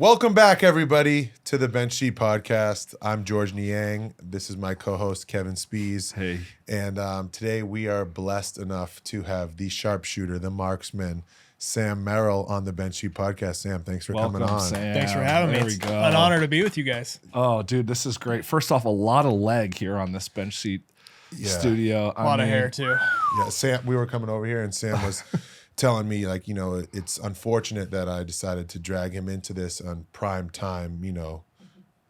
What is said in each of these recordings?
Welcome back, everybody, to the Bench Sheet Podcast. I'm George Niang. This is my co-host, Kevin Spees. Hey. And today we are blessed enough to have the sharpshooter, the marksman, Sam Merrill on the Bench Sheet Podcast. Sam, thanks for coming on. Sam. Thanks for having me. There we It's go. an honor to be with you guys. Oh, dude, this is great. First off, a lot of leg here on this Bench Sheet studio. A lot of hair, too. Yeah, Sam, we were coming over here, and Sam was telling me, like, you know, it's unfortunate that I decided to drag him into this on prime time, you know,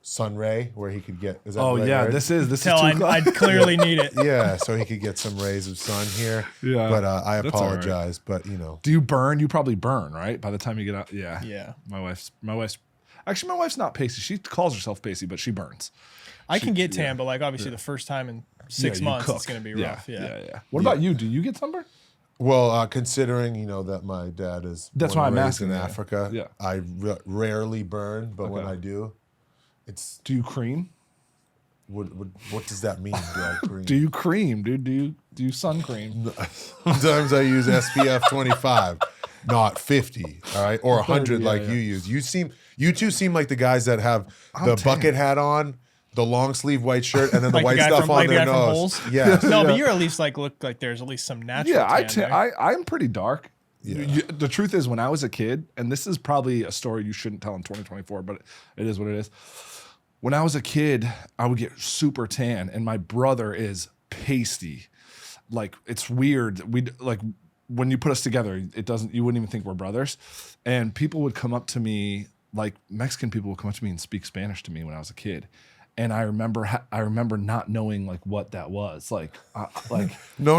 Sunray, where he could get. Is that Oh, right yeah, word? this is Tell I clearly need it. Yeah, so he could get some rays of sun here. Yeah, but I that's all right. apologize. But you know, Do you burn? You probably burn, right? By the time you get out. Yeah. Yeah. My wife's actually, my wife's not pasty. She calls herself pasty, but she burns. I can get tan, but like obviously the first time in 6 you months, cook. it's going to be rough. Yeah. What about you? Do you get sunburn? well, considering you know that my dad is That's born why and I'm raised asking, in yeah. Africa. Yeah. I rarely burn, but when Okay. I do, it's Do you cream? what does that mean? Do I cream? Do you cream, dude? Do you sun cream? Sometimes I use SPF 25, not 50, all right, or 100 yeah, like yeah. you use. You two seem like the guys that have the tan. bucket hat on, the long sleeve white shirt, and then the Like white the guy stuff from- on like the their guy from nose. Holes? Yes. No, but you're at least like look like there's at least some natural Yeah, tan there. I'm pretty dark. Yeah. The truth is, when I was a kid, and this is probably a story you shouldn't tell in 2024, but it is what it is. When I was a kid, I would get super tan, and my brother is pasty. Like, it's weird. When you put us together, you wouldn't even think we're brothers. And people would come up to me, like Mexican people would come up to me and speak Spanish to me when I was a kid. And I remember not knowing like what that was. No.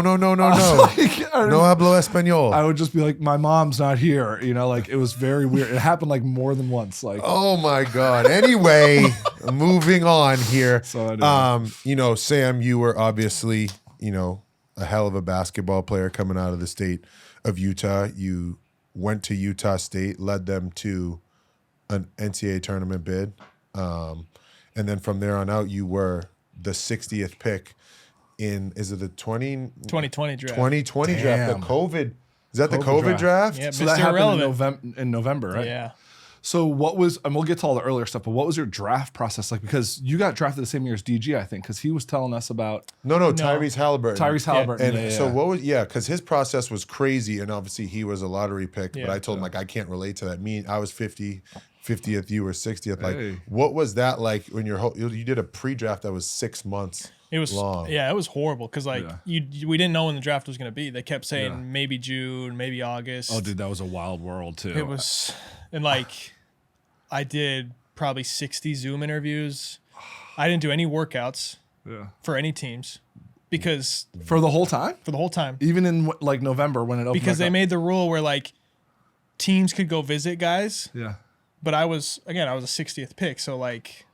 No no. hablo español. I would just be like, my mom's not here. You know, like it was very weird. It happened like more than once. Like, Oh my God. Anyway, moving on here. So anyway. You know, Sam, you were obviously, you know, a hell of a basketball player coming out of the state of Utah. You went to Utah State, led them to an NCAA tournament bid. And then from there on out, you were the 60th pick in, is it the 2020 draft. 2020 draft? Damn. The COVID, is that the COVID COVID draft? Yeah, so Mr. that happened Irrelevant. in November, right? Yeah. So what was, and we'll get to all the earlier stuff, but what was your draft process like? Because you got drafted the same year as DG, I think, because he was telling us about No, Tyrese Halliburton. Tyrese Halliburton. And so what was, because his process was crazy, and obviously he was a lottery pick, but I told him, like, I can't relate to that. I was 50th, you were 60th. Like, Hey. what was that like when you did a pre-draft that was 6 months It was long? Yeah, it was horrible because like we didn't know when the draft was going to be. They kept saying Yeah. maybe June, maybe August. Oh, dude, that was a wild world too. It was, and like, I did probably 60 Zoom interviews. I didn't do any workouts for any teams because For the whole time? for the whole time Even in like November when it opened because back they up? made the rule where like teams could go visit guys, Yeah. but I was a 60th pick, so like,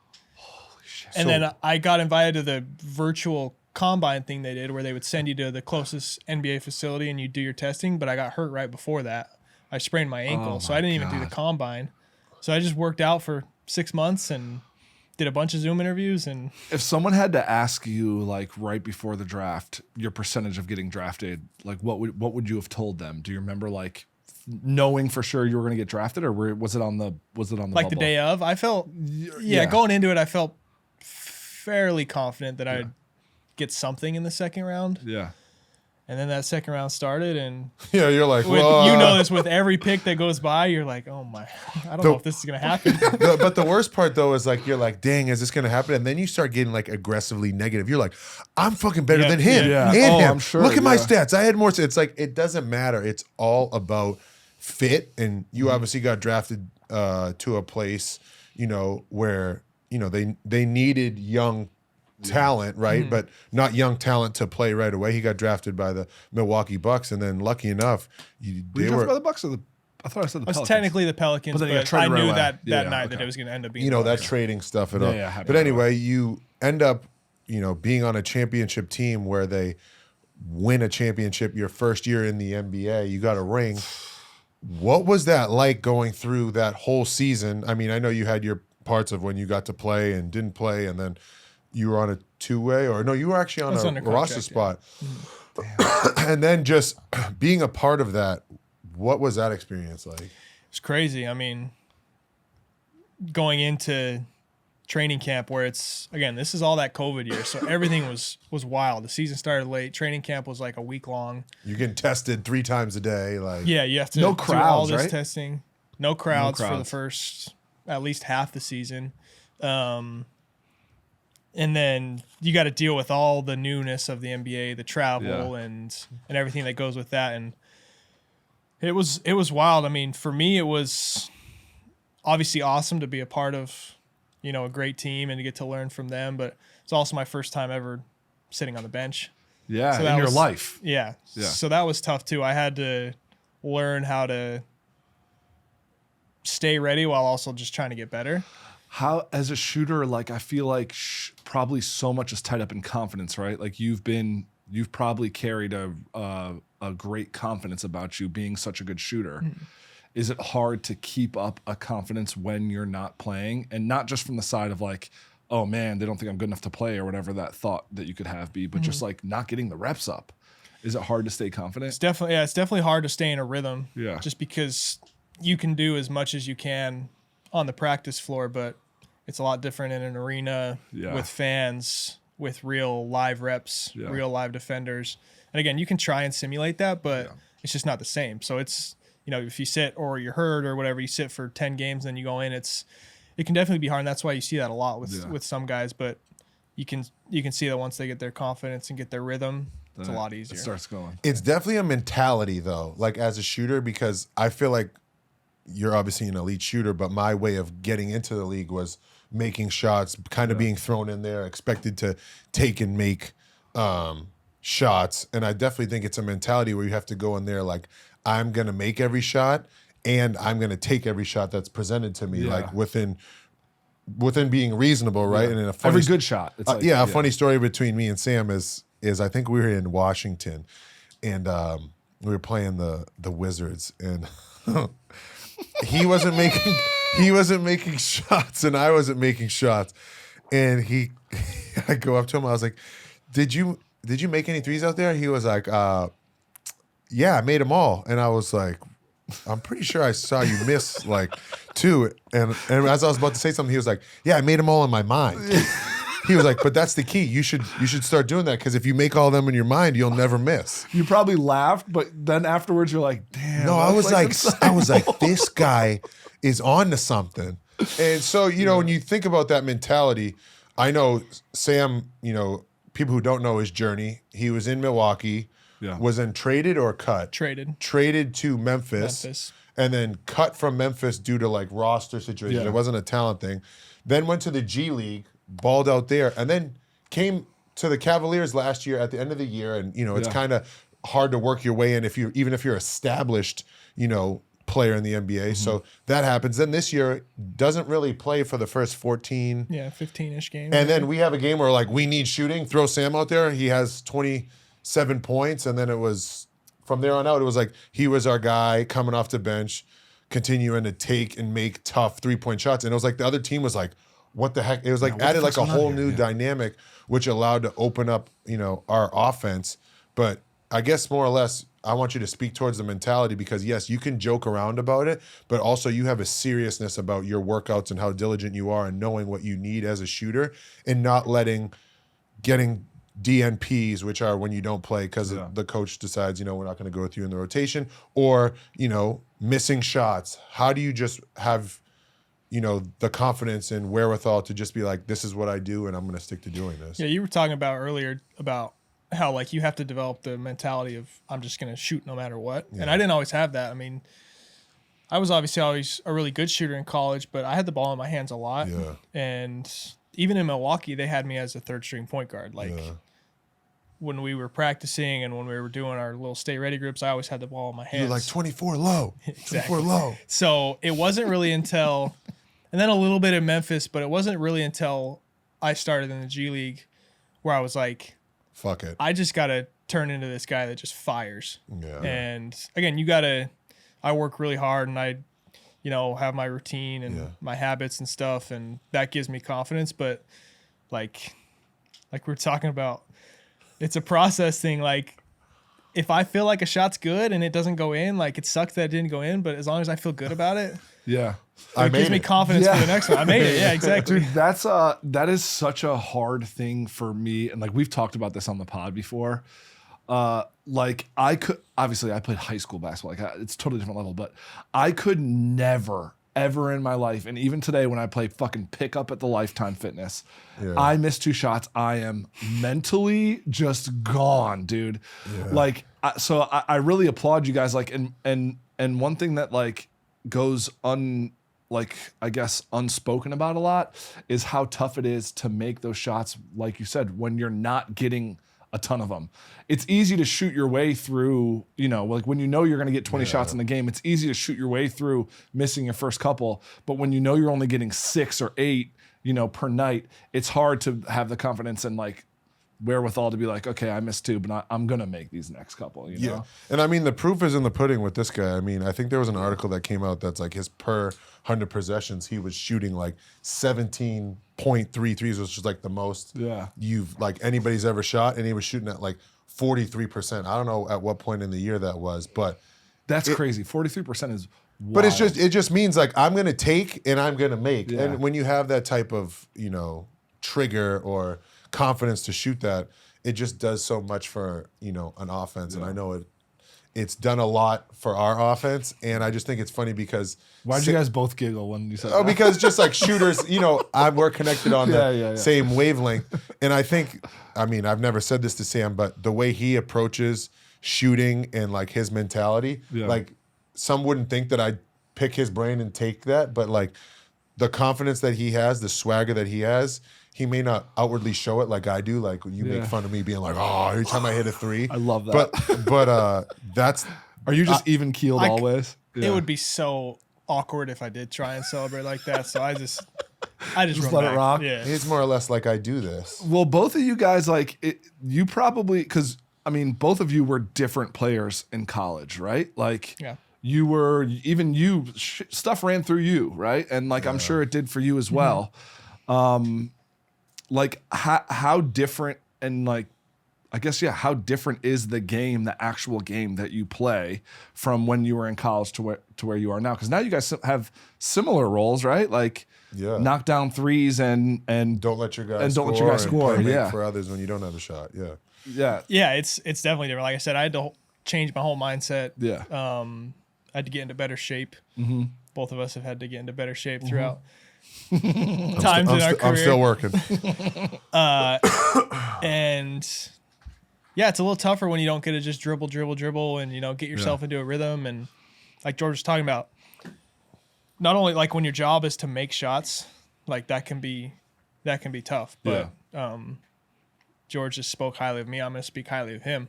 Shit. and then I got invited to the virtual combine thing they did where they would send you to the closest NBA facility and you do your testing, but I got hurt right before that. I sprained my ankle, so I didn't even do the combine. So I just worked out for 6 months and did a bunch of Zoom interviews. And If someone had to ask you like right before the draft your percentage of getting drafted, like what would you have told them? Do you remember like knowing for sure you were going to get drafted, or was it on the like bubble? the day of, I felt going into it, I felt fairly confident that I'd get something in the second round. Yeah. And then that second round started, and Yeah, you're like, with, well, you know this with every pick that goes by, you're like, oh my, I don't know if this is gonna happen. But the worst part though is like you're like, dang, is this gonna happen? And then you start getting like aggressively negative. You're like, I'm fucking better than him yeah. and Oh, him. I'm sure, Look at my yeah. stats. I had more. It's like it doesn't matter. It's all about fit. And you obviously got drafted to a place, you know, where you know they needed young talent, right? But not young talent to play right away. He got drafted by the Milwaukee Bucks, and then lucky enough, Were you they drafted were. by the Bucks or the? I thought I said the It was Pelicans. technically the Pelicans, But then you got but I traded right knew away. that Yeah, night that okay. it was gonna end up being. You know, the that Bucks. trading stuff and Yeah, all. yeah, happened But right anyway, you end up, you know, being on a championship team where they win a championship your first year in the NBA. You got a ring. What was that like going through that whole season? I mean, I know you had your parts of when you got to play and didn't play, and then you were on a two-way, or no, you were actually on was a under roster contract, spot. And then just being a part of that, what was that experience like? It's crazy. I mean, going into training camp where it's, again, this is all that COVID year. So everything was wild. The season started late. Training camp was like a week long. You're getting tested 3 times a day. Like, Yeah, you have to No do all crowds, this right? testing. No crowds for the crowds. first at least half the season. And then you got to deal with all the newness of the NBA, the travel and everything that goes with that. And it was wild. I mean, for me, it was obviously awesome to be a part of, you know, a great team and to get to learn from them. But it's also my first time ever sitting on the bench. Yeah, So that in your was- life. Yeah. Yeah. So that was tough too. I had to learn how to stay ready while also just trying to get better. How, as a shooter, like I feel like probably so much is tied up in confidence, right? Like you've probably carried a great confidence about you being such a good shooter. Mm-hmm. Is it hard to keep up a confidence when you're not playing, and not just from the side of like, oh man, they don't think I'm good enough to play or whatever that thought that you could have be, but just like not getting the reps up? Is it hard to stay confident? It's definitely hard to stay in a rhythm. Yeah. Just because you can do as much as you can on the practice floor, but it's a lot different in an arena with fans, with real live reps, real live defenders. And again, you can try and simulate that, but it's just not the same. So it's, you know, if you sit or you're hurt or whatever, you sit for 10 games, then you go in, it can definitely be hard. And that's why you see that a lot with some guys, but you can see that once they get their confidence and get their rhythm, it's a lot easier. It starts going. it's definitely a mentality though, like as a shooter, because I feel like you're obviously an elite shooter, but my way of getting into the league was making shots, kind of being thrown in there, expected to take and make shots. And I definitely think it's a mentality where you have to go in there like, I'm going to make every shot and I'm going to take every shot that's presented to me, like within being reasonable, right? And in a funny Every good shot. It's like, a funny story between me and Sam is I think we were in Washington and we were playing the Wizards and he wasn't making shots and I wasn't making shots. And I go up to him, I was like, Did you make any threes out there? He was like, yeah, I made them all. And I was like, I'm pretty sure I saw you miss like 2. And as I was about to say something, he was like, yeah, I made them all in my mind. He was like, but that's the key. You should start doing that because if you make all of them in your mind, you'll never miss. You probably laughed, but then afterwards you're like, damn. No, I was like, this guy is on to something. And so, you know, when you think about that mentality, I know Sam, you know, people who don't know his journey, he was in Milwaukee, was then traded or cut? Traded to Memphis. And then cut from Memphis due to like roster situation. It wasn't a talent thing. Then went to the G League, balled out there, and then came to the Cavaliers last year at the end of the year. And, you know, it's kind of hard to work your way in even if you're established, you know, player in the NBA. So that happens. Then this year doesn't really play for the first 14. 15-ish games. And then we have a game where like we need shooting. Throw Sam out there. He has 27 points. And then it was from there on out, it was like he was our guy coming off the bench, continuing to take and make tough 3-point shots. And it was like the other team was like, what the heck? It was like added like a whole new dynamic, which allowed to open up, you know, our offense. But I guess more or less, I want you to speak towards the mentality because yes, you can joke around about it, but also you have a seriousness about your workouts and how diligent you are and knowing what you need as a shooter and not getting DNPs, which are when you don't play because the coach decides, you know, we're not going to go with you in the rotation, or, you know, missing shots. How do you just have, you know, the confidence and wherewithal to just be like, this is what I do and I'm going to stick to doing this? Yeah, you were talking about earlier about how like you have to develop the mentality of I'm just going to shoot no matter what. And I didn't always have that. I mean, I was obviously always a really good shooter in college, but I had the ball in my hands a lot. Yeah. And even in Milwaukee, they had me as a third string point guard. Like when we were practicing and when we were doing our little stay ready groups, I always had the ball in my hands. You're like 24 low. Exactly. 24 low. So it wasn't really until, and then a little bit in Memphis, but it wasn't really until I started in the G League where I was like, fuck it. I just got to turn into this guy that just fires. Yeah. And again, I work really hard and I, you know, have my routine and my habits and stuff. And that gives me confidence. But like we're talking about, it's a process thing. Like if I feel like a shot's good and it doesn't go in, like it sucks that it didn't go in, but as long as I feel good about it. Yeah. It gives me confidence for the next one. I made it. Yeah, exactly. Dude, that is such a hard thing for me. And like we've talked about this on the pod before. Like I played high school basketball. Like it's a totally different level, but I could never, ever in my life, and even today when I play fucking pickup at the Lifetime Fitness, I miss 2 shots. I am mentally just gone, dude. Yeah. Like, so I really applaud you guys. Like, and one thing that like goes I guess unspoken about a lot is how tough it is to make those shots. Like you said, when you're not getting a ton of them. It's easy to shoot your way through, like when you're going to get 20 shots in the game, it's easy to shoot your way through missing your first couple. But when you're only getting 6 or 8, per night, it's hard to have the confidence and like wherewithal to be like, okay, I missed 2, but I'm going to make these next couple, Yeah. And I mean, the proof is in the pudding with this guy. I mean, I think there was an article that came out that's like his per 100 possessions, he was shooting like 17.3 threes, which is like the most anybody's ever shot. And he was shooting at like 43%. I don't know at what point in the year that was, but that's crazy. 43% is wild. But it just means like I'm going to take and I'm going to make. Yeah. And when you have that type of, trigger or confidence to shoot that, it just does so much for, an offense. Yeah. And I know it's done a lot for our offense. And I just think it's funny because why'd you guys both giggle when you said that? Because just like shooters, we're connected on the same wavelength. And I think, I've never said this to Sam, but the way he approaches shooting and like his mentality, like some wouldn't think that I'd pick his brain and take that, but like the confidence that he has, the swagger that he has, he may not outwardly show it like I do. Like you make fun of me being like, oh, every time I hit a 3. I love that. But that's. Are you just even keeled always? Yeah. It would be so awkward if I did try and celebrate like that. So I just let it rock. Yeah. It's more or less like I do this. Well, both of you guys, you probably, because both of you were different players in college, right? Like, you were, stuff ran through you, right? And like, I'm sure it did for you as well. Like how different and like, I guess, how different is the game, the actual game that you play from when you were in college to where you are now? Because now you guys have similar roles, right? Like knock down threes and don't let your guys score. And play for others when you don't have a shot. Yeah, it's definitely different. Like I said, I had to change my whole mindset. Yeah. I had to get into better shape. Mm-hmm. Both of us have had to get into better shape throughout times in our career. I'm still working. And it's a little tougher when you don't get to just dribble and, get yourself into a rhythm. And like George was talking about, not only like when your job is to make shots, like that can be tough. But George just spoke highly of me. I'm going to speak highly of him.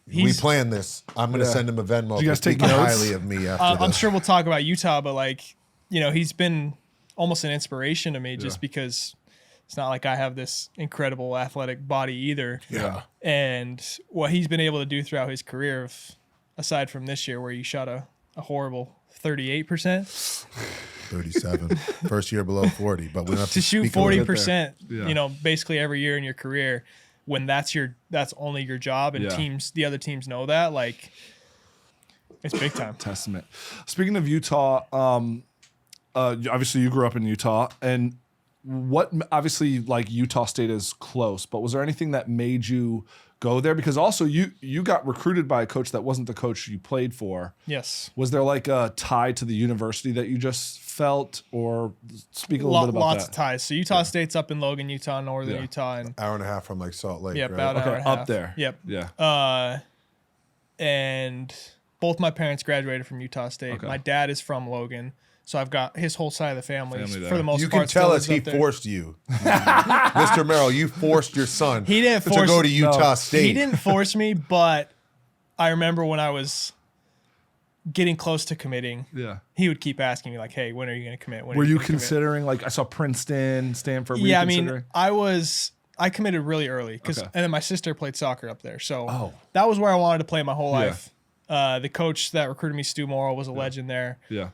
We planned this. I'm going to send him a Venmo. You guys take notes? Highly of me after this. I'm sure we'll talk about Utah, but like, he's been almost an inspiration to me just because it's not like I have this incredible athletic body either. Yeah. And what he's been able to do throughout his career, aside from this year where he shot a horrible 38%. 37. First year below 40, but we don't have to shoot 40%, basically every year in your career. When that's only your job and the other teams know that, like it's big time. Testament. Speaking of Utah, obviously you grew up in Utah, and obviously like Utah State is close, but was there anything that made you go there? Because also you got recruited by a coach that wasn't the coach you played for. Yes. Was there like a tie to the university that you just felt, or speak a little bit about lots that? of ties. So Utah State's up in Logan, Utah, northern Utah, and hour and a half from like Salt Lake. Yep, right? about an hour and a half. Up there. Yep. Yeah. And both my parents graduated from Utah State. Okay. My dad is from Logan, so I've got his whole side of the family for the most part. You can tell us he forced you, Mr. Merrill. You forced your son. He didn't force to go to Utah State. He didn't force me, but I remember when I was getting close to committing, he would keep asking me like, "Hey, when are you going to commit?" Were you considering like I saw Princeton, Stanford? Yeah, I mean, I committed really early and then my sister played soccer up there, so that was where I wanted to play my whole life. The coach that recruited me, Stu Morrill, was a legend there. Yeah.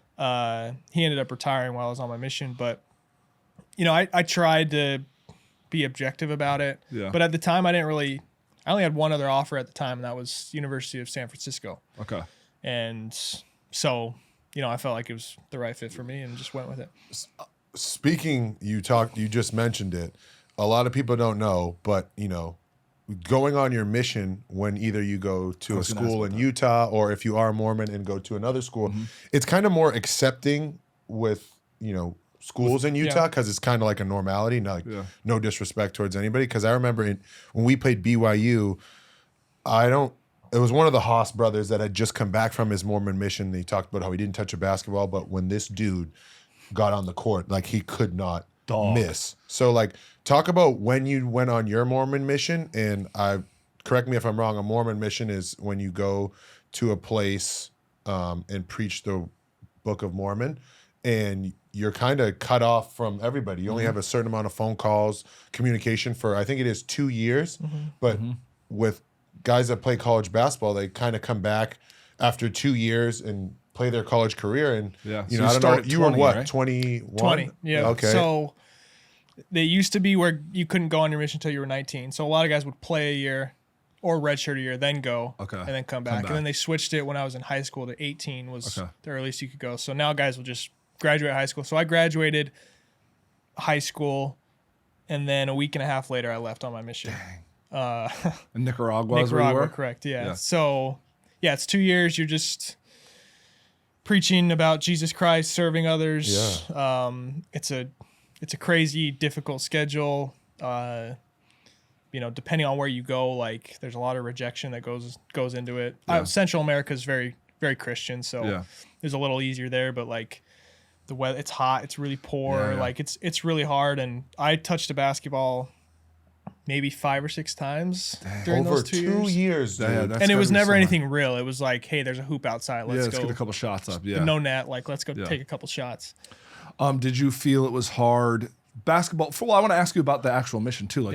He ended up retiring while I was on my mission, but I tried to be objective about it. Yeah. But at the time, I only had one other offer at the time, and that was University of San Francisco. Okay. And so, I felt like it was the right fit for me and just went with it. Speaking, you just mentioned it. A lot of people don't know, but going on your mission when either you go to a school in Utah or if you are Mormon and go to another school, it's kind of more accepting with, schools in Utah because it's kind of like a normality. No disrespect towards anybody. Because I remember when we played BYU, it was one of the Haas brothers that had just come back from his Mormon mission. He talked about how he didn't touch a basketball, but when this dude got on the court, like he could not miss. So talk about when you went on your Mormon mission, and correct me if I'm wrong, a Mormon mission is when you go to a place and preach the Book of Mormon, and you're kind of cut off from everybody. You only have a certain amount of phone calls, communication for, I think it is 2 years, but with guys that play college basketball, they kind of come back after 2 years and play their college career. And so I don't know, you were what, right? 21? 20, yeah. Okay. So they used to be where you couldn't go on your mission until you were 19. So a lot of guys would play a year or redshirt a year, then go, and then come back. And then they switched it when I was in high school to 18 was the earliest you could go. So now guys will just graduate high school. So I graduated high school, and then a week and a half later, I left on my mission. In Nicaragua, is where you were? Correct, yeah. So, it's 2 years. You're just preaching about Jesus Christ, serving others. Yeah. It's a crazy, difficult schedule. Depending on where you go, there's a lot of rejection that goes into it. Central America is very, very Christian, so it's a little easier there. But the weather, it's hot, it's really poor. It's really hard. And I touched a basketball maybe 5 or 6 times during over those 2 years. and it was never anything real. It was like, hey, there's a hoop outside. Let's go get a couple shots up. Yeah, no net. Let's go take a couple shots. Did you feel it was hard basketball? Well, I want to ask you about the actual mission too.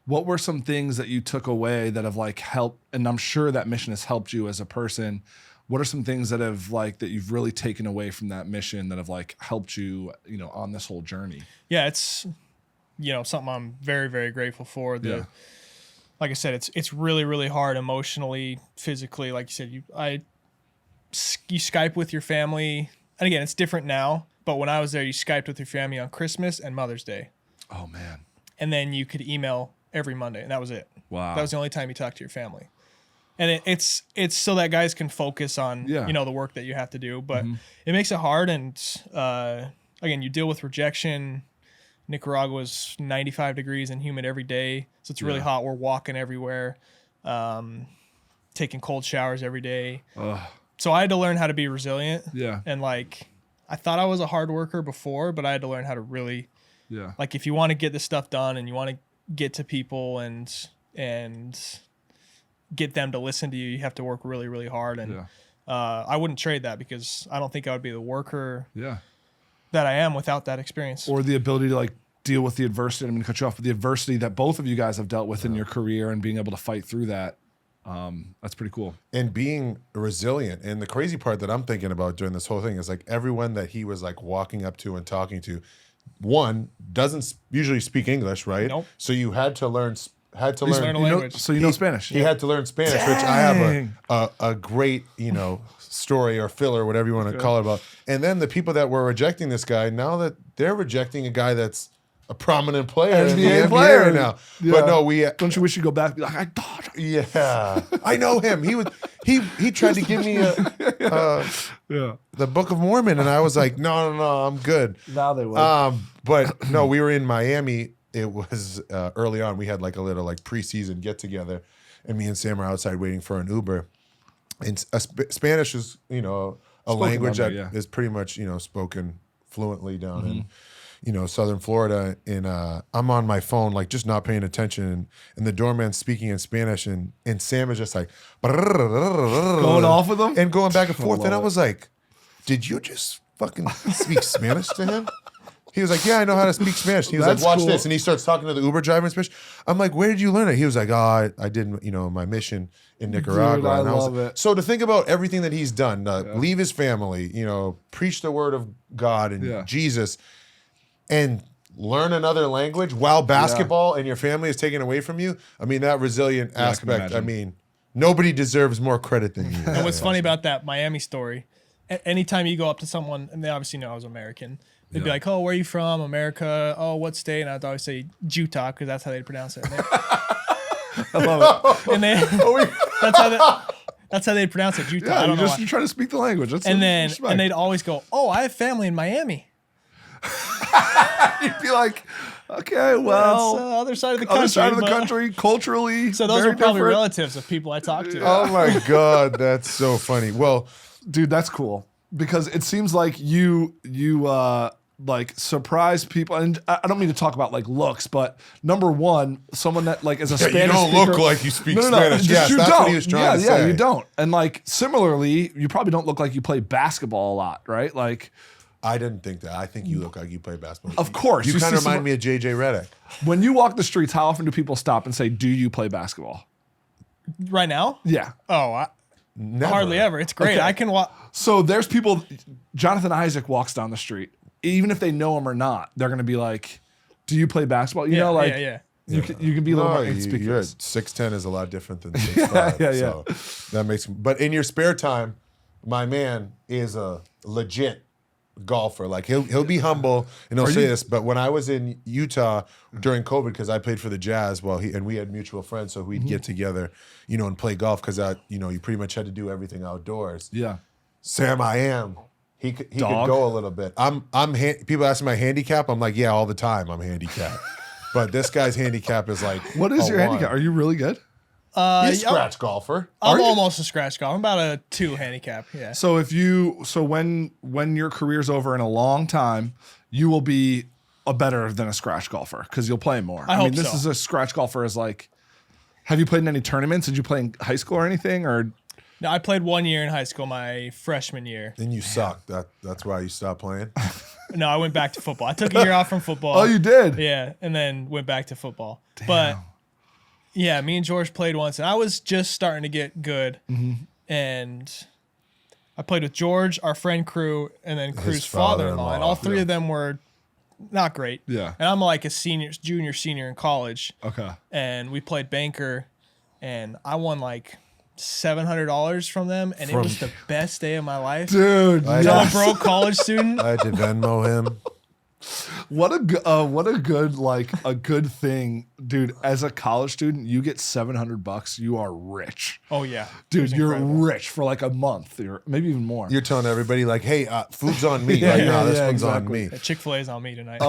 What were some things that you took away that have helped? And I'm sure that mission has helped you as a person. What are some things that have that you've really taken away from that mission that have helped you, on this whole journey? Yeah, it's something I'm very, very grateful for. Like I said, it's really, really hard emotionally, physically. Like you said, you Skype with your family, and again, it's different now. But when I was there, you Skyped with your family on Christmas and Mother's Day. Oh man! And then you could email every Monday, and that was it. Wow, that was the only time you talked to your family. And it's so that guys can focus on the work that you have to do, but it makes it hard. And again, you deal with rejection. Nicaragua's 95 degrees and humid every day, so it's really hot. We're walking everywhere, taking cold showers every day. So I had to learn how to be resilient. Yeah, and I thought I was a hard worker before, but I had to learn how to really, if you want to get this stuff done and you want to get to people and get them to listen to you, you have to work really, really hard. And I wouldn't trade that, because I don't think I would be the worker that I am without that experience. Or the ability to deal with the adversity. I'm going to cut you off, but the adversity that both of you guys have dealt with in your career and being able to fight through that. That's pretty cool. And being resilient. And the crazy part that I'm thinking about during this whole thing is everyone that he was walking up to and talking to, one, doesn't usually speak English, right? Nope. So you had to learn language. So you know Spanish. He had to learn Spanish, which I have a great, story or filler, whatever you want to call it about. And then the people that were rejecting this guy, now that they're rejecting a guy that's a prominent player in the NBA right now. Yeah. But no, don't you wish you'd go back and be I thought. Yeah. I know him. He tried to give me the Book of Mormon, and I was like, no, I'm good. Now they will. But no, we were in Miami. It was early on. We had a little preseason get together, and me and Sam are outside waiting for an Uber. And Spanish is a language that is pretty much spoken fluently down in Southern Florida. And I'm on my phone just not paying attention, and the doorman's speaking in Spanish, and Sam is just going off with them and going back and forth. And I was like, did you just fucking speak Spanish to him? He was like, yeah, I know how to speak Spanish. He was like, watch this. And he starts talking to the Uber driver in Spanish. I'm like, where did you learn it? He was like, I did, my mission in Nicaragua. Dude, I love it. So to think about everything that he's done, leave his family, preach the word of God and Jesus, and learn another language while basketball and your family is taken away from you. I mean, that resilient aspect, nobody deserves more credit than you. And what's funny about that Miami story anytime you go up to someone, and they obviously know I was American, they'd be like, "Oh, where are you from? America? Oh, what state?" And I'd always say Utah because that's how they'd pronounce it. I love it. And they, that's how they'd pronounce it, Utah. Yeah, I don't know why. you're trying to speak the language. That's And then respect. and they'd always go, "Oh, I have family in Miami." You'd be like, okay, well, That's other side of the country. other side of the but- country, culturally. So those very are probably different. relatives of people I talked to. Oh my God, that's so funny. Well, Dude, that's cool because it seems like you like surprise people, and I don't mean to talk about like looks, but number one, someone that like is a yeah, Spanish you don't speaker, look like you speak no, Spanish. just Yes, you that's don't. what he was trying to say. Yeah, you don't. And like similarly, you probably don't look like you play basketball a lot, right? Like, I didn't think that. I think you look like you play basketball. Of course, You you kind of see remind me of JJ Redick. when you walk the streets, how often do people stop and say, "Do you play basketball?" Right now? Yeah. Oh, Never. hardly ever. It's great. Okay. I can walk. So there's people. Jonathan Isaac walks down the street, even if they know him or not, they're gonna be like, "Do you play basketball?" You know, like yeah. you can be a little No, more you're inconspicuous. 6'10" is a lot different than 6'5". yeah. So that makes. But in your spare time, my man is a legit golfer. Like he'll be humble and he'll say this. But when I was in Utah during COVID, because I played for the Jazz, and we had mutual friends, so we'd get together, and play golf because you pretty much had to do everything outdoors. Yeah. Sam, I am. He could Dog. go a little bit. People ask me my handicap. I'm like, yeah, all the time I'm handicapped. But this guy's handicap is like, What is a your 1. handicap? Are you really good? He's a Yeah, scratch golfer. I'm you? almost a scratch golf. I'm about a 2 handicap. Yeah. So when your career's over in a long time, you will be a better than a scratch golfer because you'll play more. I mean, hope this so. is a scratch golfer is like. Have you played in any tournaments? Did you play in high school or anything? Or No, I played 1 year in high school, my freshman year. Then you suck. That's why you stopped playing. No, I went back to football. I took a year off from football. oh, you did? Yeah, and then went back to football. But yeah, me and George played once, and I was just starting to get good. And I played with George, our friend Crew, and then Crew's father-in-law. And all three of them were not great. Yeah. And I'm like a junior, senior in college. Okay. And we played banker, and I won like $700 from them, and it was the best day of my life. Dude, I- I'm a broke college student. I had to Venmo him. what a good thing, dude. As a college student, you get $700. You are rich, Oh yeah, It dude. was You're incredible. rich for like a month, or maybe even more. You're telling everybody like, hey, food's on me. Yeah, Like, yeah, no, this yeah, one's exactly. on me. Chick-fil-A's on me tonight.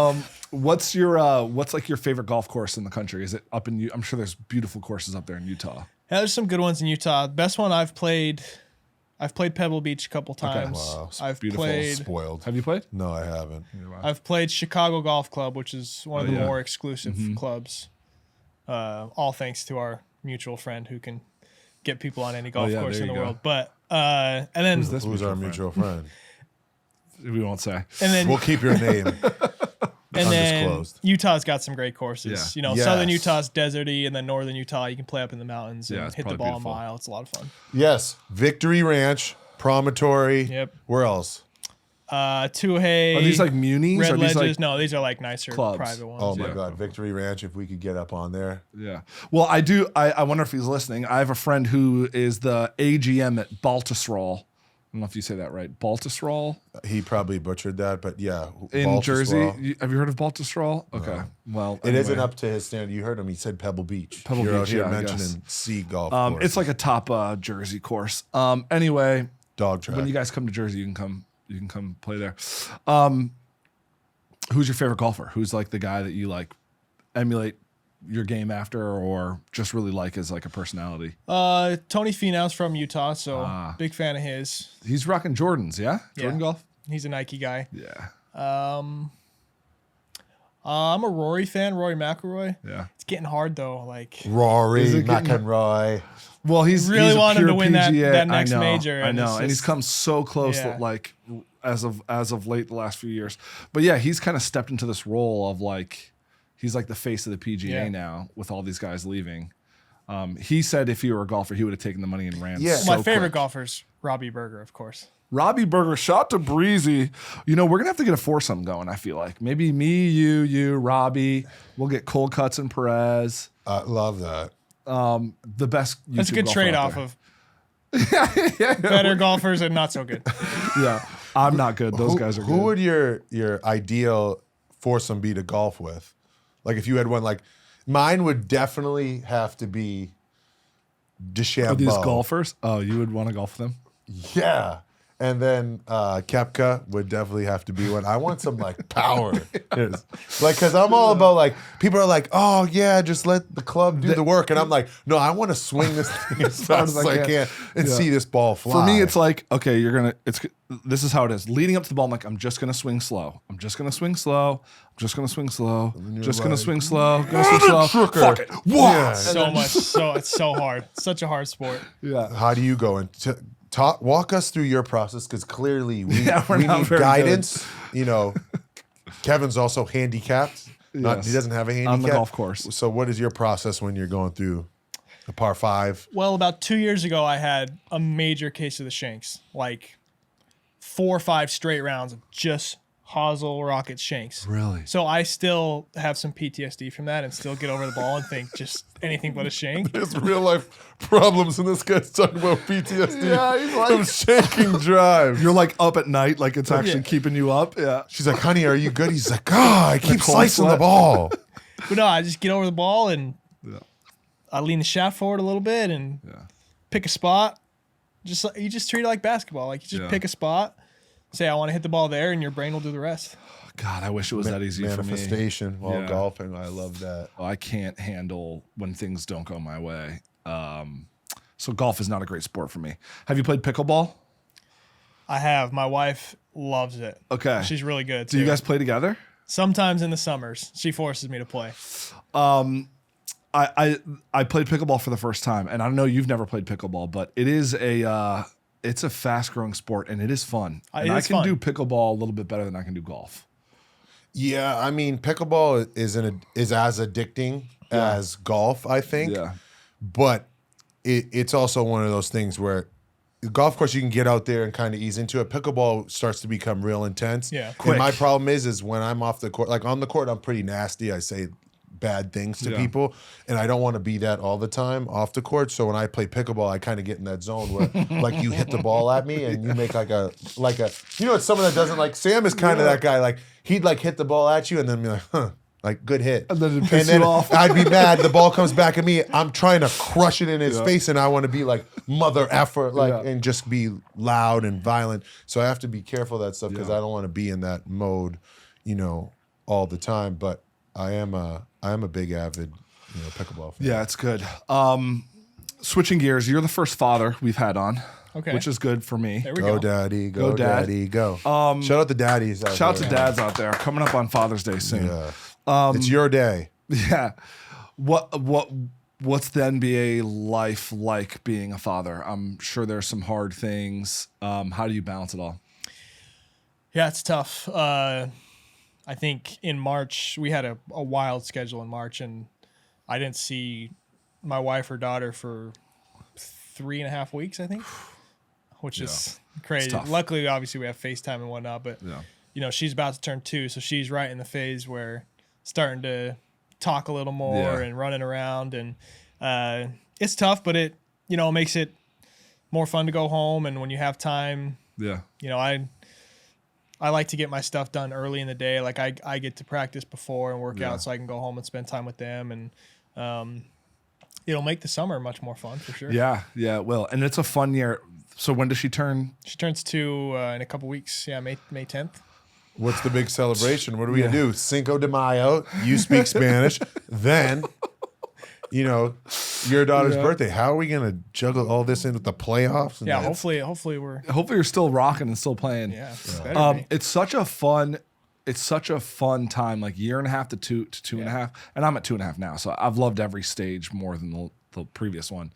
What's like your favorite golf course in the country? Is it up in? I'm sure there's beautiful courses up there in Utah. Yeah, there's some good ones in Utah. The best one I've played Pebble Beach a couple times. Wow, I've beautiful. played Spoiled. Have you played? No, I haven't. I've played Chicago Golf Club, which is one of the yeah. more exclusive clubs. All thanks to our mutual friend who can get people on any golf yeah, course there in the you go. world. But and then Who's this? Who's our mutual friend? We won't say. and then We'll keep your name. and then undisclosed. Utah's got some great courses. Yeah. Yes. Southern Utah's deserty, and then northern Utah you can play up in the mountains and Yeah, it's hit the probably ball beautiful. a mile. It's a lot of fun. Yes, Victory Ranch, Promontory. Yep. Where else? Tuhey. Are these like munis? Red Are these Ledges? like No, these are like nicer clubs? private ones. Oh my Yeah. God, Victory Ranch! If we could get up on there. Yeah. Well, I do. I wonder if he's listening. I have a friend who is the AGM at Baltusrol. I don't know if you say that right. Baltusrol He probably butchered that, but yeah, in Baltusrol. Jersey. Have you heard of Baltusrol? Okay. Well, It isn't anyway. up to his standard. You heard him. He said Pebble Beach. Pebble You're out Beach, here yeah, I mentioning C golf course. It's like a top Jersey course. Anyway, dog track. when you guys come to Jersey, you can come play there. Who's your favorite golfer? Who's like the guy that you like emulate your game after, or just really like as like a personality? Tony Finau's from Utah, so Ah. big fan of his. He's rocking Jordans, yeah? Jordan Yeah. golf? He's a Nike guy. Yeah. I'm a Rory fan, Rory McIlroy. Yeah. It's getting hard though. Like Rory Is it getting- McIlroy. Well, he's Really he's a want him pure to win that PGA. next I know, major, I and know, it's and he's just- come so close, Yeah. like as of late the last few years. But yeah, he's kind of stepped into this role of like he's like the face of the PGA Yeah. now with all these guys leaving. He said if he were a golfer, he would have taken the money and ran. Yeah. so my favorite quick. golfer's Robbie Berger, of course. Robbie Berger, shot to Breezy. You know, we're gonna have to get a foursome going. I feel like maybe me, you, Robbie. We'll get Cold Cuts and Perez. I love that. The best. That's a YouTube good golfer trade out off there. of Better golfers and not so good. Yeah, I'm not good. Those guys are good. Who would your ideal foursome be to golf with? Like if you had one, like mine would definitely have to be DeChambeau. Are these golfers? Oh, you would want to golf with them? Yeah. And then Koepka would definitely have to be one. I want some like power. Like, because I'm all about like, people are like, oh yeah, just let the club do the work. And I'm like, no, I want to swing this thing as fast as I can and see this ball fly. For me, it's like, okay, this is how it is. Leading up to the ball, I'm like, I'm just going to swing slow. I'm just going to swing slow. I'm just going to swing slow. Just going to swing slow. Going to swing slow. Fuck it. Yeah. So much. It's so hard. Such a hard sport. Yeah. How do you go into walk us through your process, because clearly we we're not need very guidance. You know, Kevin's also handicapped. He doesn't have a handicap on the golf course. So what is your process when you're going through the par 5? Well, about 2 years ago, I had a major case of the shanks, like 4 or 5 straight rounds of just hosel rocket shanks. Really? So I still have some PTSD from that and still get over the ball and think just anything but a shank. There's real life problems, and this guy's talking about PTSD. Yeah, he's like- from shanking drive. You're like up at night, like it's actually keeping you up. Yeah. She's like, honey, are you good? He's like, I keep cold slicing the sweat. ball. But no, I just get over the ball and I lean the shaft forward a little bit and pick a spot. You just treat it like basketball. Like you just pick a spot, say I want to hit the ball there, and your brain will do the rest. God, I wish it was that easy for me. Manifestation while golfing. I love that. I can't handle when things don't go my way. So golf is not a great sport for me. Have you played pickleball? I have. My wife loves it. Okay. She's really good. Do you guys play together? Sometimes in the summers, she forces me to play. I played pickleball for the first time, and I know you've never played pickleball, but it is it's a fast growing sport, and it is fun. And I can do pickleball a little bit better than I can do golf. Yeah, I mean, pickleball is as addicting as golf, I think. Yeah. But it's also one of those things where golf course you can get out there and kind of ease into it. Pickleball starts to become real intense. Yeah. And my problem is when I'm off the court, like on the court, I'm pretty nasty. I say bad things to people, and I don't want to be that all the time off the court. So when I play pickleball, I kind of get in that zone where like you hit the ball at me and you make like a you know, it's someone that doesn't like Sam is kind of that guy, like he'd like hit the ball at you and then be like, like good hit. And then it pisses you off. I'd be mad. The ball comes back at me. I'm trying to crush it in his face, and I want to be like mother effer, and just be loud and violent. So I have to be careful of that stuff because I don't want to be in that mode, you know, all the time. But I am a big avid, you know, pickleball fan. Yeah, it's good. Switching gears, you're the first father we've had on, which is good for me. There we go. Go daddy, go Dad. daddy, go. Shout out to daddies. Shout out to dads out there. Coming up on Father's Day soon. Yeah. It's your day. Yeah. What's the NBA life like being a father? I'm sure there's some hard things. How do you balance it all? Yeah, it's tough. I think in March, we had a wild schedule in March, and I didn't see my wife or daughter for 3.5 weeks, I think, which is crazy. Luckily, obviously, we have FaceTime and whatnot, but you know, she's about to turn 2, so she's right in the phase where starting to talk a little more and running around, and it's tough, but it, you know, makes it more fun to go home, and when you have time, you know, I like to get my stuff done early in the day. Like I get to practice before and work out so I can go home and spend time with them. And it'll make the summer much more fun for sure. Yeah, it will. And it's a fun year. So when does she turn? She turns 2 in a couple weeks. Yeah, May 10th. What's the big celebration? What are we going to do? Cinco de Mayo. You speak Spanish. Then, you know, your daughter's birthday. How are we going to juggle all this in with the playoffs? And Hopefully Hopefully you're still rocking and still playing. Yeah. It's such a fun time, like 1.5 to 2.5, and I'm at 2.5 now, so I've loved every stage more than the previous one.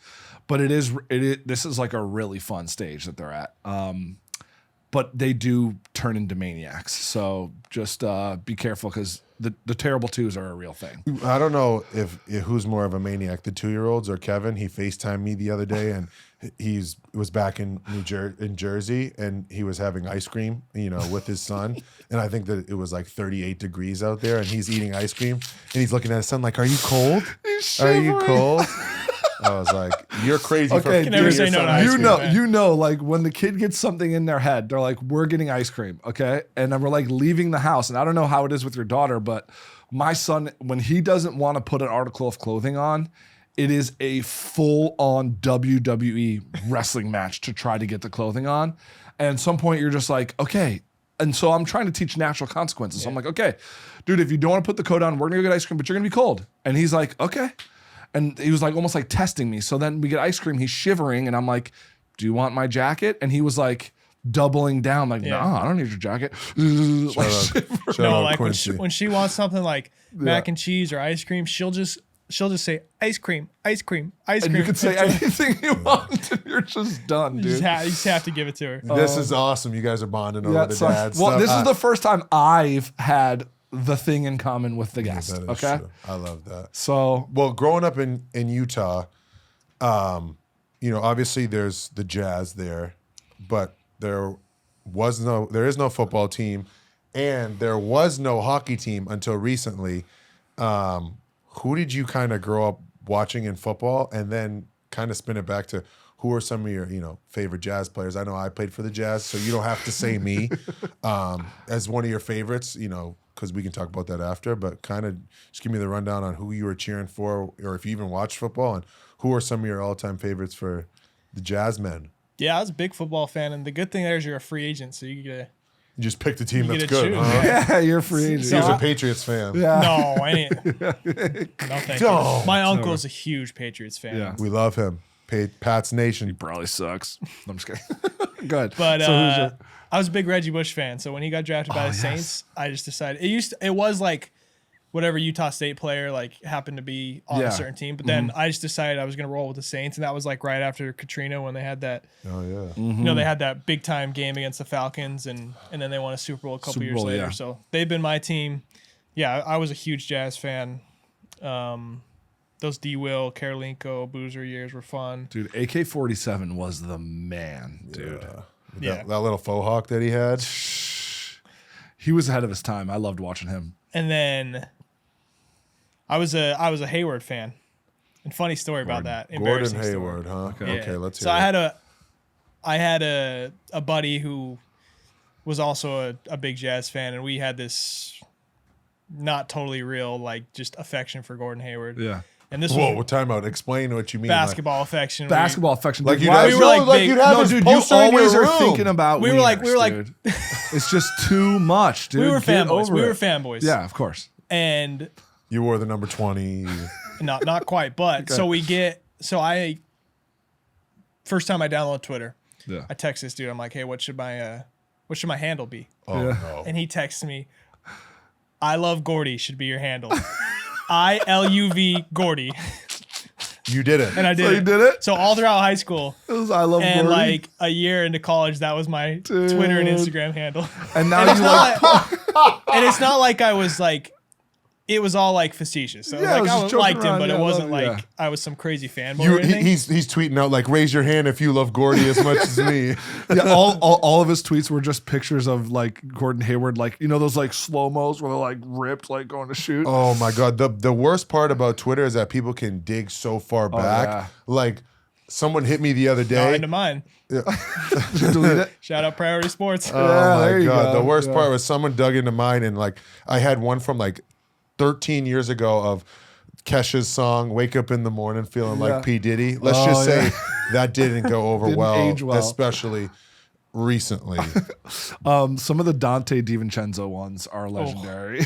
But this is like a really fun stage that they're at. But they do turn into maniacs, so just be careful because the terrible twos are a real thing. I don't know if who's more of a maniac, the 2-year-olds or Kevin. He FaceTimed me the other day, and was back in Jersey, and he was having ice cream, you know, with his son. And I think that it was like 38 degrees out there, and he's eating ice cream, and he's looking at his son like, "Are you cold? Are you cold?" I was like, you're crazy Okay, for Can never feeding say your no son to ice ice cream. cream. You know, like when the kid gets something in their head, they're like, we're getting ice cream, okay? And then we're like leaving the house. And I don't know how it is with your daughter, but my son, when he doesn't want to put an article of clothing on, it is a full-on WWE wrestling match to try to get the clothing on. And at some point, you're just like, okay. And so I'm trying to teach natural consequences. So I'm like, okay, dude, if you don't want to put the coat on, we're going to go get ice cream, but you're going to be cold. And he's like, okay. And he was like almost like testing me. So then we get ice cream. He's shivering. And I'm like, do you want my jacket? And he was like doubling down, like, no, I don't need your jacket. Shout No, out like Quincy. when she wants something like mac and cheese or ice cream, she'll just say ice cream, ice cream, ice And cream. you can say anything you want, and you're just done, You dude. just have to give it to her. This is awesome. You guys are bonding over Yeah, the so- dad well, stuff. this is the first time I've had the thing in common with the guest. That is Okay, true. I love that. so Well, growing up in Utah, obviously there's the Jazz there, but there is no football team, and there was no hockey team until recently. Who did you kind of grow up watching in football, and then kind of spin it back to who are some of your favorite Jazz players? I know I played for the Jazz, so you don't have to say me as one of your favorites, because we can talk about that after. But kind of just give me the rundown on who you were cheering for, or if you even watched football, and who are some of your all-time favorites for the Jazz men. Yeah, I was a big football fan, and the good thing there is you're a free agent, so you get You just picked a team You that's get to good, choose, huh? yeah, you're a free agent. So He was I- a Patriots fan. yeah, no, I ain't. No, thank Don't. you. My uncle's a huge Patriots fan. Yeah. We love him. Pat's Nation. probably sucks. I'm just kidding. Good. But so who's your, I was a big Reggie Bush fan, so when he got drafted by the Saints, I just decided it was like whatever Utah State player like happened to be on Yeah. a certain team. But then I just decided I was going to roll with the Saints, and that was like right after Katrina when they had that Oh yeah. Mm-hmm. they had that big time game against the Falcons, and then they won a Super Bowl a couple Super years Bowl, later. yeah. So they've been my team. Yeah, I was a huge Jazz fan. Those D. Will, Karolinko, Boozer years were fun. dude? AK-47 was the man, dude. Yeah. That little faux hawk that he had. He was ahead of his time. I loved watching him. And then I was a Hayward fan. And funny story about that. Gordon Embarrassing story. Hayward, huh? Okay, let's hear So it. I had a buddy who was also a big Jazz fan, and we had this not totally real like just affection for Gordon Hayward. Yeah. And this Whoa, was time out. Explain what you mean. basketball affection. Basketball affection. Like dude. you'd Why- have, we were like like big- you'd have no, his dude, you poster in always your are room. thinking about We were like- wieners, dude. It's just too much, dude. We were Get fanboys. over We it. were fanboys. Yeah, of course. And You wore the number 20. not quite, but I first time I download Twitter, Yeah. I text this dude. I'm like, hey, what should my handle be? Oh Yeah. no. And he texts me, I love Gordy should be your handle. ILUV Gordy. You did it. And I did So it. you did it? So all throughout high school It was I love and Gordy. like a year into college, that was my Twitter and Instagram handle. and now And it's you like and it's not like I was like, it was all like facetious. So Yeah, it like was I just joking liked him, around. but Yeah, it I wasn't love- like yeah. I was some crazy fanboy or anything. He's tweeting out like, raise your hand if you love Gordy as much as me. yeah, all of his tweets were just pictures of like Gordon Hayward, like those like slow-mos where they're like ripped, like going to shoot. Oh my god. The worst part about Twitter is that people can dig so far back. yeah. Like someone hit me the other Not day. into mine. Delete it. Shout out Priority Sports. Oh Yeah, my there you god. go. The worst Yeah. part was someone dug into mine, and like I had one from like 13 years ago of Kesha's song "Wake Up in the Morning Feeling Yeah. Like P Diddy." Let's Oh, just say yeah. that didn't go over Didn't well, age well. especially recently. Some of the Dante DiVincenzo ones are legendary.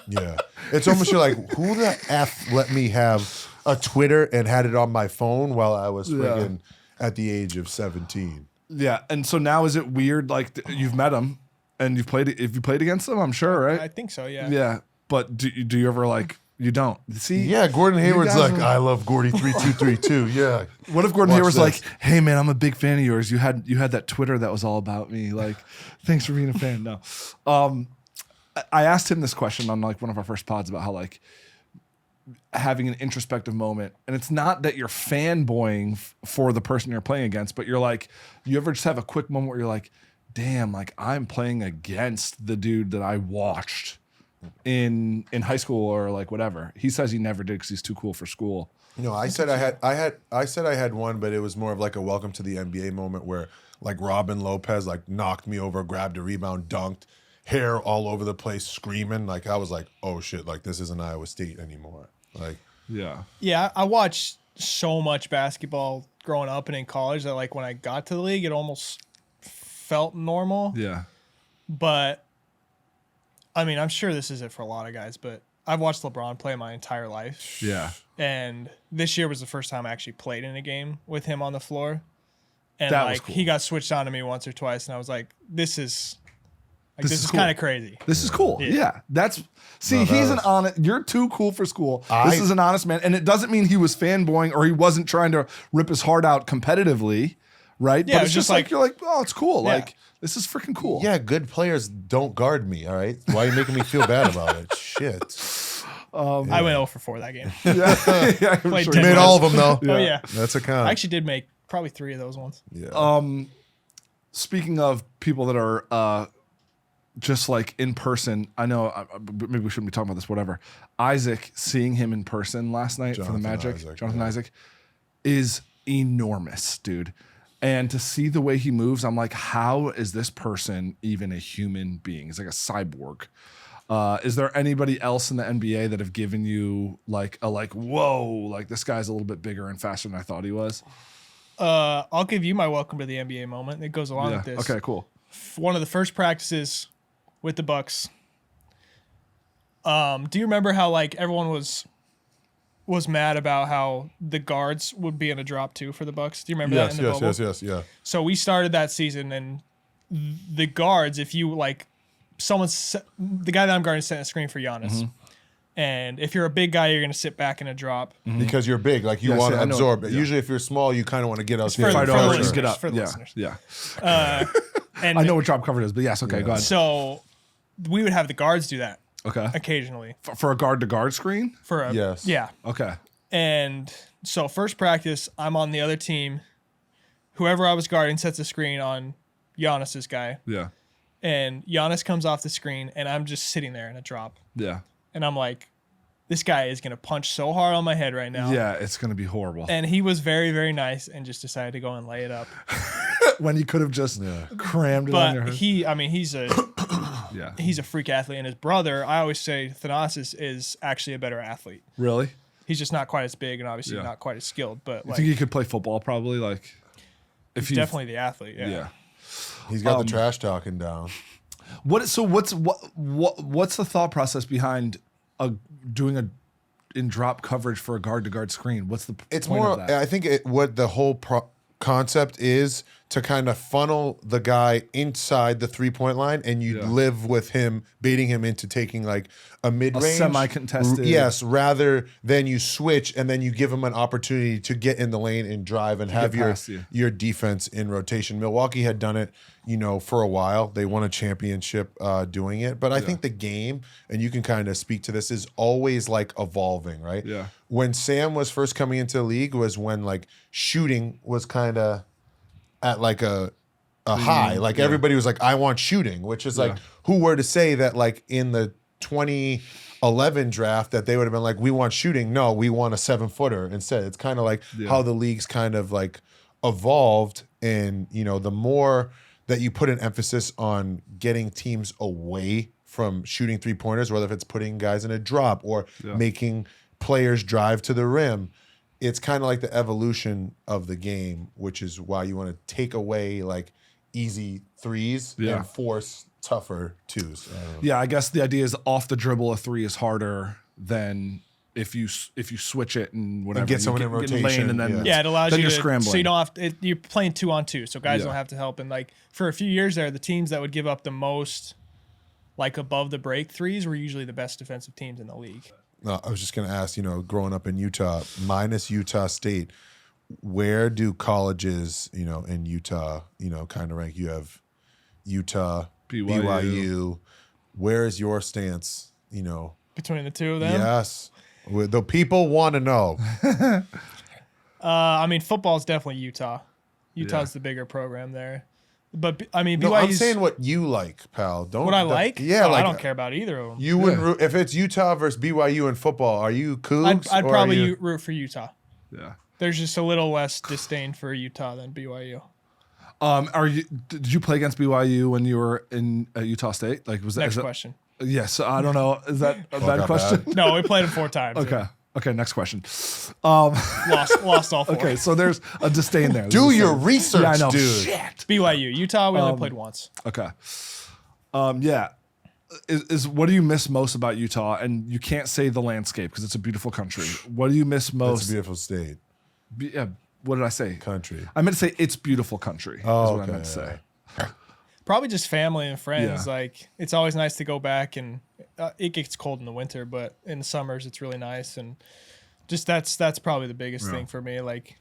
Yeah. It's almost you're like, who the F let me have a Twitter and had it on my phone while I was friggin' at the age of 17? Yeah, and so now is it weird? Like you've met him and you've played. If you played against him, I'm sure, right? I think so, yeah. Yeah, but do you ever like you don't see? Yeah, Gordon Hayward's guys like, are- I love Gordy 3232. Yeah. What if Gordon Watch Hayward's this. like, "Hey man, I'm a big fan of yours. You had that Twitter that was all about me. Like, thanks for being a fan." No, I asked him this question on like one of our first pods about how like having an introspective moment, and it's not that you're fanboying for the person you're playing against, but you're like, you ever just have a quick moment where you're like, damn, like I'm playing against the dude that I watched in high school or like whatever. He says he never did because he's too cool for school. No, I said I had one, but it was more of like a welcome to the NBA moment where like Robin Lopez like knocked me over, grabbed a rebound, dunked, hair all over the place, screaming. Like I was like, oh shit, like this isn't Iowa State anymore. Like Yeah, I watched so much basketball growing up and in college that like when I got to the league, it almost felt normal. Yeah. But I mean, I'm sure this is it for a lot of guys, but I've watched LeBron play my entire life. Yeah. And this year was the first time I actually played in a game with him on the floor. And That was like cool. he got switched on to me once or twice, and I was like, this is This is cool. kind of crazy. This is cool. Yeah. That's see, No, that he's an was- honest. You're too cool for school. This is an honest man, and it doesn't mean he was fanboying or he wasn't trying to rip his heart out competitively, right? Yeah, but it it's was just just like like- you're like, oh, it's cool. Yeah. Like this is freaking cool. yeah, good players don't guard me. All right, why are you making me feel bad about it? Shit. I went 0 for 4 that game. yeah. I'm Played sure ten You you made did. all of them though. Oh yeah, That's a count. I actually did make probably 3 of those ones. Yeah. Speaking of people that are just like in person, I know maybe we shouldn't be talking about this. Whatever. Isaac, seeing him in person last night for the Jonathan Magic, Isaac, Jonathan yeah. Isaac, is enormous, dude. And to see the way he moves, I'm like, how is this person even a human being? He's like a cyborg. Is there anybody else in the NBA that have given you like whoa, like this guy's a little bit bigger and faster than I thought he was? I'll give you my welcome to the NBA moment. It goes along Yeah. with this. Okay, cool. One of the first practices with the Bucks. Do you remember how like everyone was mad about how the guards would be in a drop too for the Bucks? Do you remember that Yes, in the bubble? yes, yeah. So we started that season, and the guards, if you like, the guy that I'm guarding set a screen for Giannis, Mm-hmm. and if you're a big guy, you're gonna sit back in a drop. Because you're big, like you Yes, want to I know. absorb it. Yeah. Usually, if you're small, you kind of want to get out for there. the- Fight for the over, listeners, get up. for the Yeah, listeners. yeah. And I know what drop cover it is, but yes, okay, go ahead. so we would have the guards do that Okay. occasionally For a guard to guard screen? for a Yes. yeah. Okay. And so first practice, I'm on the other team. Whoever I was guarding sets a screen on Giannis's guy, Yeah. and Giannis comes off the screen, and I'm just sitting there in a drop, Yeah. and I'm like, this guy is gonna punch so hard on my head right now. Yeah, it's gonna be horrible. And he was very, very nice and just decided to go and lay it up. When he could have just crammed it on your But head. he's Yeah. a freak athlete, and his brother, I always say Thanasis is actually a better athlete. Really? He's just not quite as big and obviously Yeah. not quite as skilled, but I like think he could play football probably, like if he definitely the athlete. Yeah. Yeah. He's got the trash talking down. What's the thought process behind doing a in drop coverage for a guard to guard screen? What's the It's point more. of that? I think what the whole concept is to kind of funnel the guy inside the 3-point line, and you Yeah. live with him, baiting him into taking like a mid-range, semi-contested. Yes, rather than you switch and then you give him an opportunity to get in the lane and drive and have get past you. your defense in rotation. Milwaukee had done it, for a while. They won a championship doing it, but I think the game, and you can kind of speak to this, is always like evolving, right? Yeah. When Sam was first coming into the league was when like shooting was kind of at like a high. Like everybody was like, I want shooting, which is like, who were to say that like in the 2011 draft that they would have been like, we want shooting. No, we want a 7-footer instead. It's kind of like how the league's kind of like evolved. And, the more that you put an emphasis on getting teams away from shooting 3-pointers, whether if it's putting guys in a drop or making players drive to the rim, it's kind of like the evolution of the game, which is why you want to take away like easy threes and force tougher twos. I don't know. Yeah, I guess the idea is off the dribble, a three is harder than if you switch it and whatever. get someone in lane rotation, and then Yeah, it allows then you you're to, scrambling. so you don't have to, you're playing 2-on-2, so guys Yeah. don't have to help. And like for a few years there, the teams that would give up the most like above the break threes were usually the best defensive teams in the league. No, I was just going to ask, growing up in Utah, minus Utah State, where do colleges, in Utah, kind of rank? You have Utah, BYU. Where is your stance, Between the two of them. Yes. The people want to know. I mean, football is definitely Utah. Utah's the bigger program there. But I mean, No, I'm BYU's saying what you like, pal. Don't what I like. Yeah, Oh, like I don't care about either of them. You wouldn't root if it's Utah versus BYU in football. Are you Cougs? I'd or probably are you, root for Utah. Yeah. There's just a little less disdain for Utah than BYU. Did you play against BYU when you were in Utah State? Like, was that Next question. Yes, I don't know. Is that a bad not question? bad. No, we played him 4 times. Okay. Yeah. Okay. Next question. Lost all 4. Okay, so there's a disdain there. do your research, Yeah, I know. dude? Shit. BYU, Utah, we only played once. Okay. Yeah. Is what do you miss most about Utah? And you can't say the landscape because it's a beautiful country. What do you miss It's a most? beautiful state, Yeah. What did I say? country. I meant to say it's beautiful country. Oh, is what okay, I meant to say. Probably just family and friends. Yeah. Like, it's always nice to go back, and it gets cold in the winter, but in the summers it's really nice. And just that's probably the biggest thing for me. Like,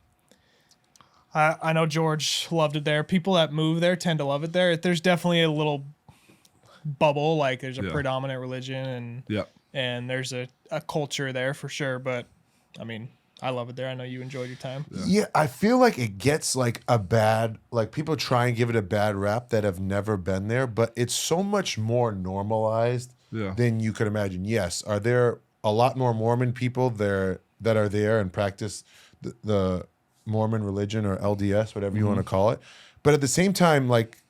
I know George loved it there. People that move there tend to love it there. There's definitely a little bubble. Like, there's a predominant religion, and there's a culture there for sure. But I mean, I love it there. I know you enjoyed your time. Yeah, I feel like it gets like a bad, like people try and give it a bad rap that have never been there, but it's so much more normalized than you could imagine. Yes, are there a lot more Mormon people there that are there and practice the Mormon religion or LDS, whatever you want to call it? But at the same time, like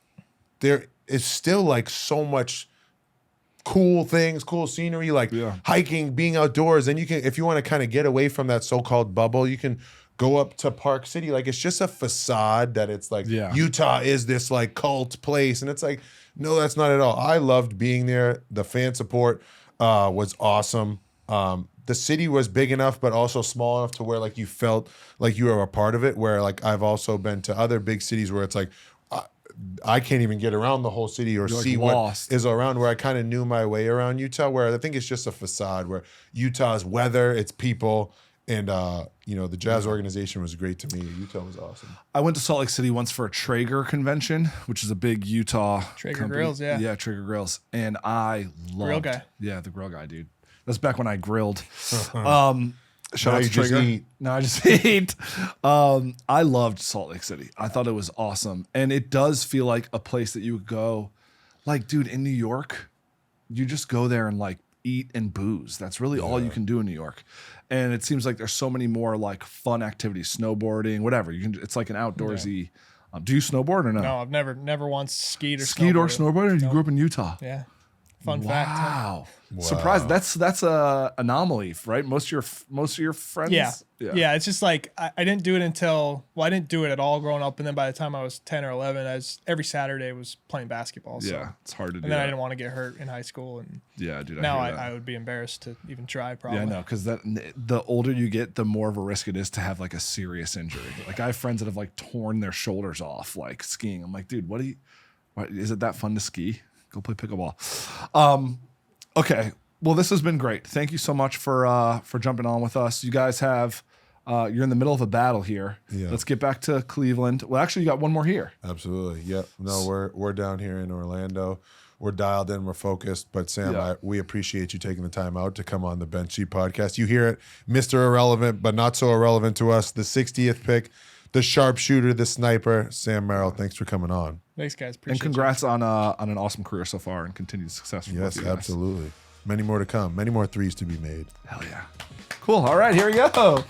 there is still like so much cool things, cool scenery, like hiking, being outdoors. And you can, if you want to kind of get away from that so-called bubble, you can go up to Park City. Like, it's just a facade that it's like Utah is this like cult place. And it's like, no, that's not at all. I loved being there. The fan support was awesome. The city was big enough, but also small enough to where like you felt like you were a part of it. Where like I've also been to other big cities where it's like, I can't even get around the whole city or see what is around, where I kind of knew my way around Utah, where I think it's just a facade, where Utah's weather, its people, and the jazz organization was great to me. Utah was awesome. I went to Salt Lake City once for a Traeger convention, which is a big Utah Traeger company. Grills, yeah. Yeah, Traeger Grills. And I loved Grill guy. Yeah, the grill guy, dude. That's back when I grilled. Shout Now out to you just Traeger. eat. No, I just eat. I loved Salt Lake City. I thought it was awesome. And it does feel like a place that you would go, like, dude, in New York, you just go there and like eat and booze. That's really all you can do in New York. And it seems like there's so many more like fun activities, snowboarding, whatever. You can. It's like an outdoorsy. Do you snowboard or no? No, I've never once skied or snowboarded. You grew up in Utah. Yeah. Fun fact. Wow. Surprised. That's a anomaly, right? Most of your friends. Yeah. It's just like I didn't do it until I didn't do it at all growing up, and then by the time I was 10 or 11, every Saturday was playing basketball. So. Yeah, it's hard to do. And then that. I didn't want to get hurt in high school, and dude. Now I would be embarrassed to even try. Probably. Yeah, I know, because the older you get, the more of a risk it is to have like a serious injury. Like I have friends that have like torn their shoulders off like skiing. I'm like, dude, what is it that fun to ski? Go play pickleball. Okay. Well, this has been great. Thank you so much for jumping on with us. You guys have you're in the middle of a battle here. Yeah. Let's get back to Cleveland. Well, actually, you got one more here. Absolutely. Yep. No, we're down here in Orlando. We're dialed in. We're focused. But Sam, we appreciate you taking the time out to come on the Bench Seat Podcast. You hear it, Mr. Irrelevant, but not so irrelevant to us. The 60th pick, the sharpshooter, the sniper, Sam Merrill. Thanks for coming on. Thanks, guys. Appreciate And congrats on an awesome career so far and continued success. Yes, absolutely. Many more to come. Many more threes to be made. Hell yeah. Cool. All right, here we go.